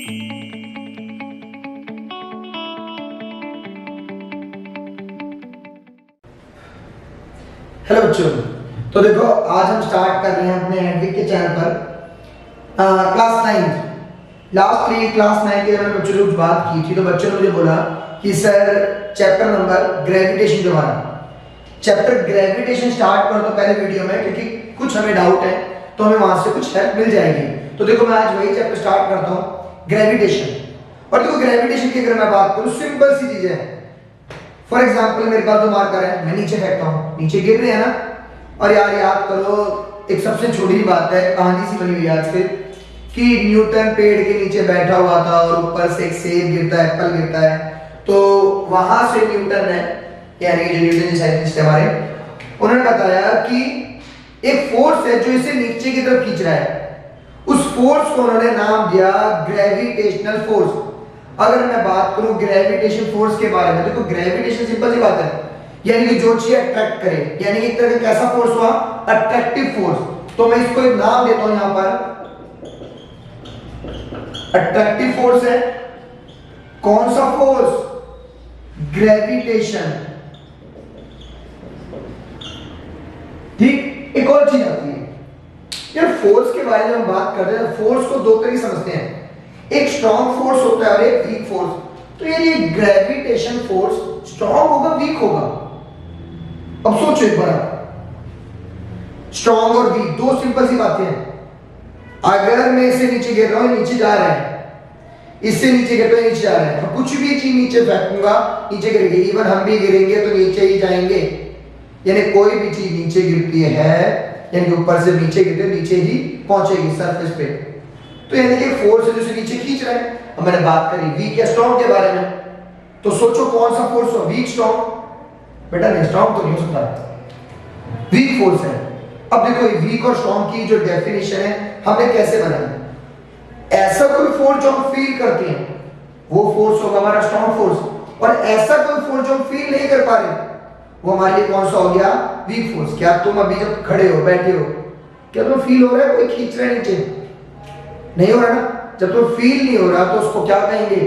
Hello बच्चों, तो देखो आज हम स्टार्ट कर रहे हैं अपने एडविक के चैनल पर क्लास 9 लास्ट क्लास 9 के मैंने बच्चों से कुछ बात की थी। तो बच्चों ने मुझे बोला कि सर चैप्टर नंबर ग्रेविटेशन के बारे में चैप्टर ग्रेविटेशन स्टार्ट कर दो पहले वीडियो में, क्योंकि कुछ हमें डाउट है तो हमें वहां से कुछ हेल्प मिल जाएगी। तो देखो मैं आज वही चैप्टर स्टार्ट करता हूँ, ग्रेविटेशन। और देखो ग्रेविटेशन की अगर मैं बात करूँ, सिंपल सी चीजें हैं। फॉर एग्जाम्पल मेरे पास दो मार्कर है, मैं नीचे फेंकता हूँ, नीचे गिर रहे हैं ना। और यार याद करो, एक सबसे छोटी बात है, कहानी सी बनी हुई है आज से, कि न्यूटन पेड़ के नीचे बैठा हुआ था और ऊपर से एक सेब गिरता है, एप्पल गिरता है। तो वहां से न्यूटन ने, यानी जो न्यूटन साइंटिस्ट है हमारे, उन्होंने बताया कि एक फोर्स है जो इसे नीचे की तरफ खींच रहा है। उस फोर्स को उन्होंने नाम दिया ग्रेविटेशनल फोर्स। अगर मैं बात करूं ग्रेविटेशन फोर्स के बारे में, देखो ग्रेविटेशन सिंपल सी बात है, यानी कि जो चीज अट्रैक्ट करे, यानी कि एक तरह का कैसा फोर्स हुआ, अट्रैक्टिव फोर्स। तो मैं इसको एक नाम देता हूं यहां पर, अट्रैक्टिव फोर्स है। कौन सा फोर्स? ग्रेविटेशन। ठीक, एक और चीज आती है यार, फोर्स के बारे में हम बात करते हैं, फोर्स को दो तरीके समझते हैं, एक स्ट्रॉन्ग फोर्स होता है और एक वीक फोर्स। तो यार ये ग्रेविटेशन फोर्स स्ट्रॉन्ग होगा वीक होगा? अब सोचो एक बार, स्ट्रॉन्ग और वीक दो सिंपल सी बातें हैं। अगर मैं इसे नीचे गिर रहा हूं, नीचे जा रहा है, इससे नीचे गिर रहा है, नीचे जा रहा है, तो कुछ भी चीज नीचे फेंकूंगा नीचे गिरेगी। इवन हम भी गिरेंगे तो नीचे ही जाएंगे, यानी कोई भी चीज नीचे गिरती है, यानी ऊपर से नीचे गिरते नीचे ही पहुंचेगी सरफेस पे। तो यानी कि फोर्स है जो इसे नीचे खींच रहा है। अब मैंने बात करी वीक या स्ट्रॉन्ग के बारे में, तो सोचो कौन सा फोर्स हो, वीक स्ट्रॉन्ग? बेटा नहीं, स्ट्रॉन्ग तो नहीं हो सकता, वीक फोर्स है। अब देखो वीक और स्ट्रॉन्ग की जो डेफिनेशन है हमने कैसे बनाई, ऐसा कोई फोर्स जो हम फील करते हैं वो फोर्स होगा हमारा स्ट्रॉन्ग फोर्स, और ऐसा कोई फोर्स जो हम फील नहीं कर पा रहे वो हमारे लिए कौन सा हो गया, वीक फोर्स। क्या तुम अभी जब खड़े हो, बैठे हो, क्या तुम्हें फील हो रहा है कोई खींच रहा है नीचे? नहीं हो रहा ना। जब तो फील नहीं हो रहा तो उसको क्या कहेंगे,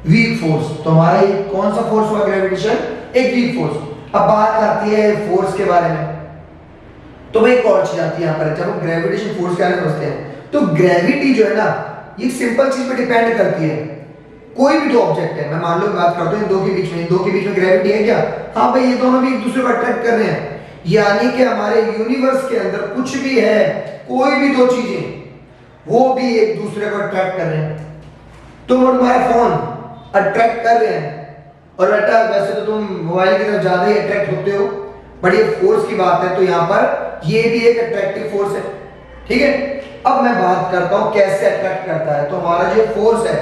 वीक फोर्स। तो हमारा ये कौन सा फोर्स हुआ ग्रेविटेशन, एक वीक फोर्स। अब बात आती है फोर्स के बारे में, तो भाई एक और चीज आती है यहाँ पर, जब हम ग्रेविटेशन फोर्स के बारे में समझते हैं तो ग्रेविटी जो है ना, ये सिंपल चीज पे डिपेंड करती है। कोई भी दो ऑब्जेक्ट है, मैं मान लो बात करता हूँ इन दो के बीच में ग्रेविटी है क्या? हाँ भाई, ये दोनों भी एक दूसरे को अट्रैक्ट कर रहे हैं, यानी कि हमारे यूनिवर्स के अंदर कुछ भी है, कोई भी दो चीजें, वो भी एक दूसरे को अट्रैक्ट कर रहे हैं। तुम और तुम्हारा फोन अट्रैक्ट कर रहे हैं, और बेटा वैसे तो तुम मोबाइल की तरफ ज्यादा ही अट्रैक्ट होते हो, बट ये फोर्स की बात है तो यहाँ पर ये भी एक अट्रैक्टिव फोर्स है। ठीक है, अब मैं बात करता हूं कैसे अट्रैक्ट करता है। तो हमारा जो फोर्स है,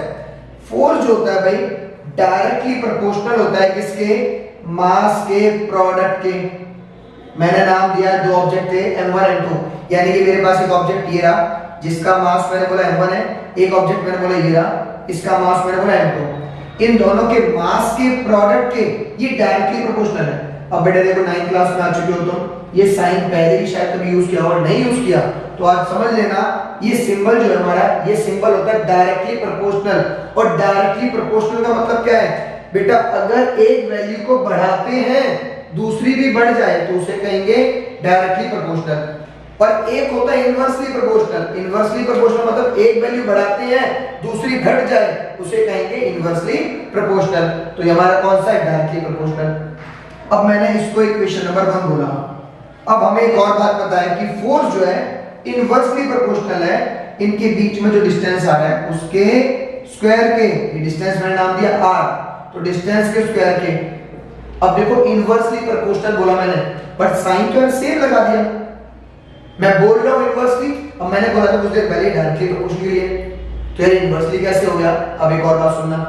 फोर्स जो होता है भाई डायरेक्टली प्रोपोर्शनल होता है किसके, मास के प्रोडक्ट के। मैंने नाम दिया दो ऑब्जेक्ट थे m1 m2, यानी कि मेरे पास एक ऑब्जेक्ट ये रहा जिसका मास मैंने बोला m1 है, एक ऑब्जेक्ट मैंने बोला ये रहा, इसका मास मैंने बोला m2। इन दोनों के मास के प्रोडक्ट के ये डायरेक्टली प्रोपोर्शनल है। अब बेटा देखो 9th क्लास में आ चुके हो तुम, ये साइन पहले भी शायद कभी यूज किया और नहीं यूज किया तो आज समझ लेना, ये सिंबल जो है हमारा, ये सिंबल होता है डायरेक्टली प्रोपोर्शनल। और डायरेक्टली प्रोपोर्शनल का मतलब क्या है बेटा, अगर एक वैल्यू को बढ़ाते हैं दूसरी भी बढ़ जाए तो उसे कहेंगे डायरेक्टली प्रोपोर्शनल। और एक होता है इनवर्सली प्रोपोर्शनल। इनवर्सली प्रोपोर्शनल मतलब एक वैल्यू बढ़ाते हैं दूसरी घट जाए, उसे कहेंगे इनवर्सली प्रोपोर्शनल। तो ये हमारा कौन सा है, डायरेक्टली प्रोपोर्शनल। अब मैंने इसको इक्वेशन नंबर 1 बोला। अब हमें एक और बात पता है कि फोर्स जो है इनवर्सली प्रोपोर्शनल है, इनके बीच में जो डिस्टेंस आ रहा है उसके स्क्वायर के, ये डिस्टेंस मैंने नाम दिया r, तो डिस्टेंस के स्क्वायर के। अब देखो इनवर्सली प्रोपोर्शनल बोला मैंने, बट साइन तो सेम लगा दिया। मैं बोल रहा हूं इनवर्सली, अब मैंने बोला था कुछ देर पहले डायरेक्टली प्रोपोर्शनल के लिए, तो यार इनवर्सली कैसे हो गया? अब एक और बात सुनना,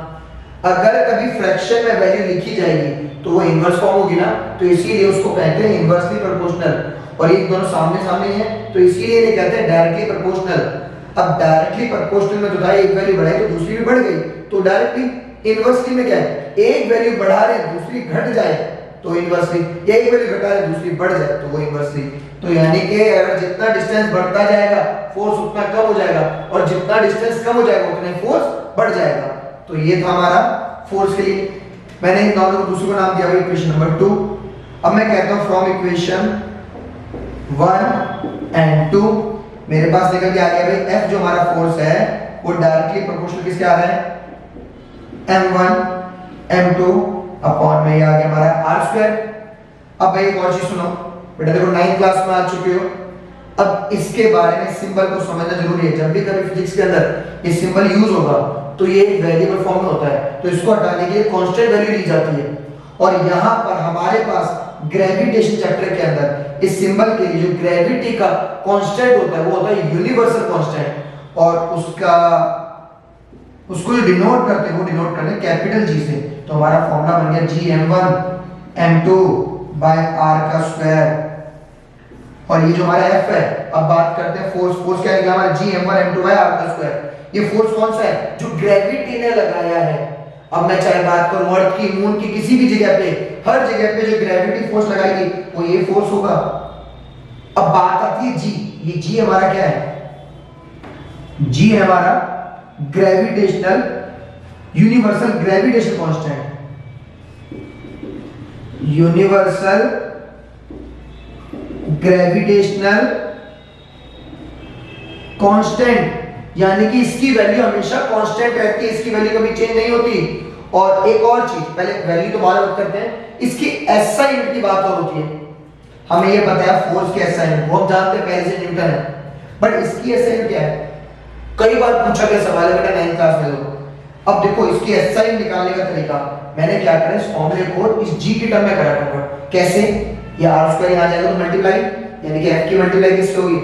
अगर कभी फ्रैक्शन में वैल्यू लिखी जाएगी तो वो इनवर्स फॉर्म होगी ना, तो इसीलिए उसको कहते हैं इनवर्सली प्रोपोर्शनल। और ये दोनों सामने सामने हैं तो इसीलिए ये कहते हैं डायरेक्टली प्रोपोर्शनल। अब डायरेक्टली प्रोपोर्शनल में तो था एक वैल्यू बढ़ाई तो दूसरी भी बढ़ गई, तो डायरेक्टली। इनवर्सली में क्या है, एक वैल्यू बढ़ा रहे दूसरी घट जाए तो इनवर्सली, या एक वैल्यू घटा रहे दूसरी बढ़ जाए तो वो इनवर्सली। तो यानी कि अगर जितना डिस्टेंस बढ़ता जाएगा फोर्स उतना कम हो जाएगा, और जितना डिस्टेंस कम हो जाएगा उतना फोर्स बढ़ जाएगा। तो ये था हमारा फोर्स के लिए। मैंने इन दोनों को दूसरे को नाम दिया भाई इक्वेशन नंबर 2। अब मैं कहता हूं फ्रॉम इक्वेशन 1 एंड 2 मेरे पास निकल के आ गया भाई F जो हमारा फोर्स है वो डायरेक्टली प्रोपोर्शनल किसके आ रहा है, m1 m2 अपॉन में ये आ गया हमारा r²। अब भाई एक और चीज सुनो बेटा, देखो 9th क्लास में आ चुके हो, अब इसके बारे में सिंबल को समझना जरूरी है। जब भी कभी फिजिक्स के अंदर ये सिंबल यूज होगा तो ये एक वेरिएबल फॉर्म में होता है, तो इसको हटाने के लिए कांस्टेंट वैल्यू ली जाती है। और यहाँ पर हमारे पास ग्रेविटेशन चैप्टर के अंदर इस सिंबल के लिए जो ग्रेविटी का कांस्टेंट होता है वो होता है यूनिवर्सल कांस्टेंट, और उसको जो डिनोट करते हैं वो डिनोट करते हैं कैपिटल जी से। तो हमारा फॉर्मूला बन गया Gm1 m2 बाय r का स्क्वायर। और ये जो हमारा F है, अब बात करते हैं फोर्स। फोर्स क्या है हमारा Gm1 m2 बाय r का स्क्वायर। ये फोर्स कौन सा है, जो ग्रेविटी ने लगाया है। अब मैं चाहे बात करूं अर्थ की, मून की, किसी भी जगह पे, हर जगह पे जो ग्रेविटी फोर्स लगाएगी वो ये फोर्स होगा। अब बात आती है G। ये G हमारा क्या है, G है हमारा gravitational universal gravitation constant, universal gravitational constant, यानी कि इसकी वैल्यू हमेशा कांस्टेंट रहती है, इसकी वैल्यू कभी चेंज नहीं होती। और एक और चीज, पहले वैल्यू तो बाद में बात करते हैं, इसकी एसआई यूनिट की बात और होती है। हमें ये पता है फोर्स की एसआई यूनिट, वो हम जानते हैं पहले से न्यूटन है, बट इसकी एसआई यूनिट क्या है, कई बार पूछा गया सवाल है बेटा 9th क्लास में। तो अब देखो इसकी एसआई निकालने का तरीका मैंने क्या करा, इस फॉर्मूले को इस जी की टर्म में करा कन्वर्ट। कैसे, ये r स्क्वायर यहां जाएगा तो मल्टीप्लाई, यानी कि f की मल्टीप्लाई किससे होगी,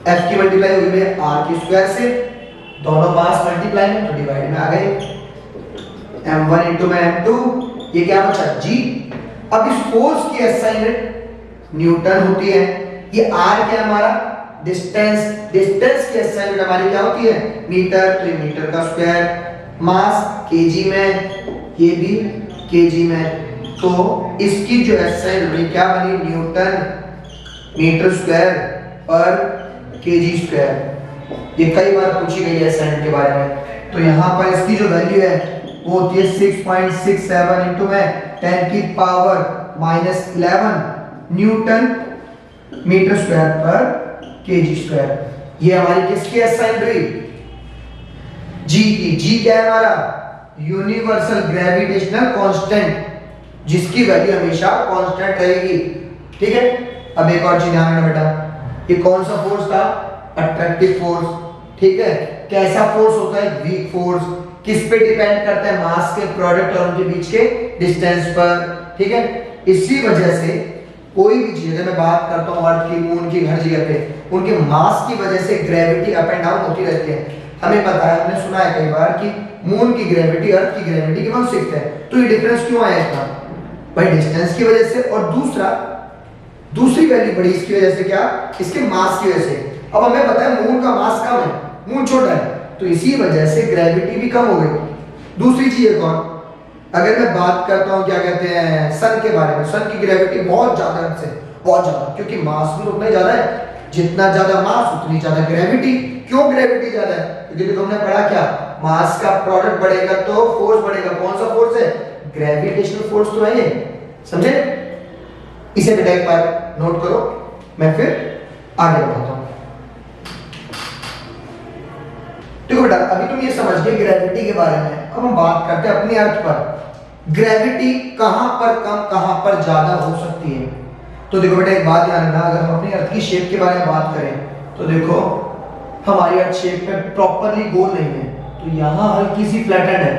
f की मल्टीप्लाई होगी मेरे r की स्क्वायर से, दोनों पास मल्टीप्लाई में तो डिवाइड में आ गए m1 इनटू में m2, ये क्या बचा g। अब इस फोर्स की एसआई यूनिट न्यूटन होती है। ये r क्या है हमारा, डिस्टेंस, डिस्टेंस की एसआई यूनिट हमारी क्या होती है, मीटर, तो ये मीटर का स्क्वायर, मास केजी में, ये भी केजी में। तो इसकी जो एसआई यूनिट क्या बनी, न्यूटन मीटर स्क्वायर पर केजी स्क्वायर। ये कई बार पूछी गई है एसआई यूनिट के बारे में। तो यहाँ पर इसकी जो वैल्यू है वो होती है 6.67 इनटू में 10 की पावर -11 न्यूटन मीटर स्क्वायर पर केजी स्क्वायर। ये हमारी किसकी एसआई यूनिट हुई, जी की। जी क्या है हमारा, यूनिवर्सल ग्रेविटेशनल कांस्टेंट, जिसकी वैल्यू हमेशा कांस्टेंट रहेगी। ठीक है। अब एक और चीज ध्यान रखना बेटा, ये कौन सा फोर्स था, अट्रैक्टिव फोर्स। ठीक है। कैसा फोर्स होता है, वीक फोर्स। किस पे डिपेंड करता है, मास के प्रोडक्ट और उनके बीच के डिस्टेंस पर। ठीक है। इसी वजह से कोई भी चीज, अगर मैं बात करता हूँ अर्थ की, मून की, हर जगह पे उनके मास की वजह से ग्रेविटी अप एंड डाउन होती रहती है। हमें पता है, हमने सुना है कई बार कि मून की ग्रेविटी अर्थ की ग्रेविटी के 1/6 है। तो ये डिफरेंस क्यों आया इसका, भाई डिस्टेंस की वजह से, और दूसरी वैल्यू बड़ी इसकी वजह से, क्या, इसके मास की वजह से। अब हमें पता है मून का मास कम है, मून छोटा है, तो इसी वजह से ग्रेविटी भी कम हो गई। दूसरी चीज एक और, अगर मैं बात करता हूँ क्या कहते हैं सन के बारे में, सन की ग्रेविटी बहुत ज्यादा है, बहुत ज्यादा, क्योंकि मास भी उतना ही ज्यादा है। जितना ज्यादा मास उतनी ज्यादा ग्रेविटी। क्यों ग्रेविटी ज्यादा है, क्योंकि देखो हमने पढ़ा क्या, मास का प्रोडक्ट बढ़ेगा तो फोर्स बढ़ेगा। कौन सा फोर्स है, ग्रेविटेशनल फोर्स तो है ये, समझे। इसे बेटा एक बार नोट करो, मैं फिर आगे बढ़ाता हूं। देखो बेटा, अभी तुम ये समझ गए ग्रेविटी के बारे में। अब हम बात करते हैं अपनी अर्थ पर, ग्रेविटी कहां पर कम कहां पर ज्यादा हो सकती है। तो देखो बेटा एक बात ध्यान रखना, अगर हम अपनी अर्थ की शेप के बारे में बात करें तो देखो हमारी अर्थ शेप में प्रॉपरली गोल नहीं है, तो यहां हल्की सी फ्लैटेंड है,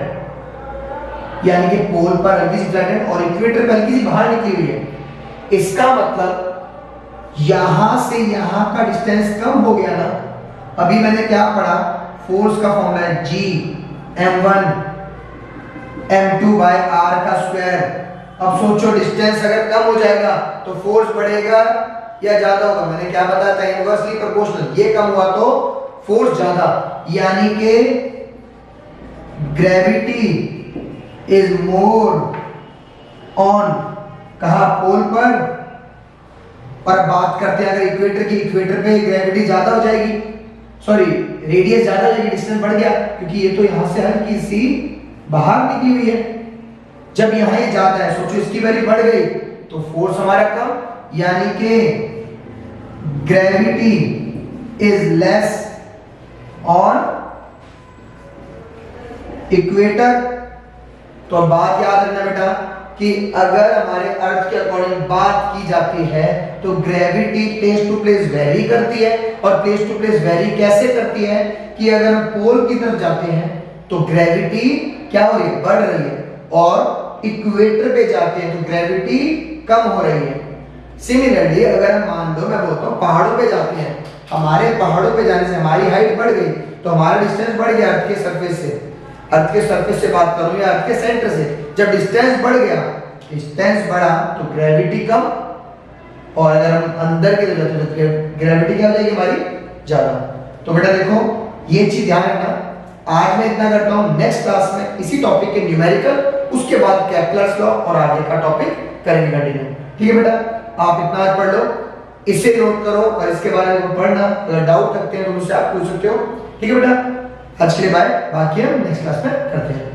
यानी कि पोल पर हल्की सी फ्लैटेंड और इक्वेटर पर हल्की सी बाहर निकली हुई है। इसका मतलब यहां से यहां का डिस्टेंस कम हो गया ना। अभी मैंने क्या पढ़ा, फोर्स का फॉर्मूला है G m1 m2 by r का स्क्वायर। अब सोचो डिस्टेंस अगर कम हो जाएगा तो फोर्स बढ़ेगा या ज्यादा होगा, मैंने क्या बताया था, इनवर्सली प्रोपोर्शनल। ये कम हुआ तो फोर्स ज्यादा, यानी कि ग्रेविटी इज मोर ऑन कहा पोल पर, और अब बात करते हैं अगर इक्वेटर की, इक्वेटर पे ग्रेविटी ज्यादा हो जाएगी, सॉरी रेडियस ज्यादा हो जाएगी, डिस्टेंस बढ़ गया, क्योंकि ये तो यहां से हल्की सी बाहर निकली हुई है। जब यहां ये जाता है, सोचो इसकी वैल्यू बढ़ गई तो फोर्स हमारा कम, यानी कि gravity is less on equator. तो अब बात याद रखना बेटा कि अगर हमारे अर्थ के अकॉर्डिंग बात की जाती है तो gravity place to place vary करती है, और प्लेस टू प्लेस वेरी कैसे करती है कि अगर हम पोल की तरफ जाते हैं तो ग्रेविटी क्या हो रही है, बढ़ रही है, और इक्वेटर पे जाते हैं तो ग्रेविटी कम हो रही है। सिमिलरली अगर हम मान लो, मैं बोलता हूँ पहाड़ों पे जाते हैं, हमारे पहाड़ों पे जाने से हमारी हाइट बढ़ गई तो हमारा डिस्टेंस बढ़ गया अर्थ के सरफेस से, अर्थ के सरफेस से बात करूं या अर्थ के सेंटर से, जब डिस्टेंस बढ़ गया, डिस्टेंस बढ़ा तो ग्रेविटी कम, और अगर हम अंदर की तरफ जाते हैं तो ग्रेविटी क्या हो जाएगी हमारी, ज्यादा। तो बेटा देखो ये चीज ध्यान रखना। आज मैं इतना करता हूं, नेक्स्ट क्लास में इसी टॉपिक के न्यूमेरिकल, उसके बाद केपलर्स लॉ और आगे का टॉपिक करेंगे कंटिन्यू। ठीक है बेटा, आप इतना आज पढ़ लो, इसे नोट करो, और इसके बारे में पढ़ना, अगर डाउट रखते हैं तो मुझसे आप पूछ सकते हो। ठीक है बेटा, आज के लिए बाय, बाकी हम नेक्स्ट क्लास में करते हैं।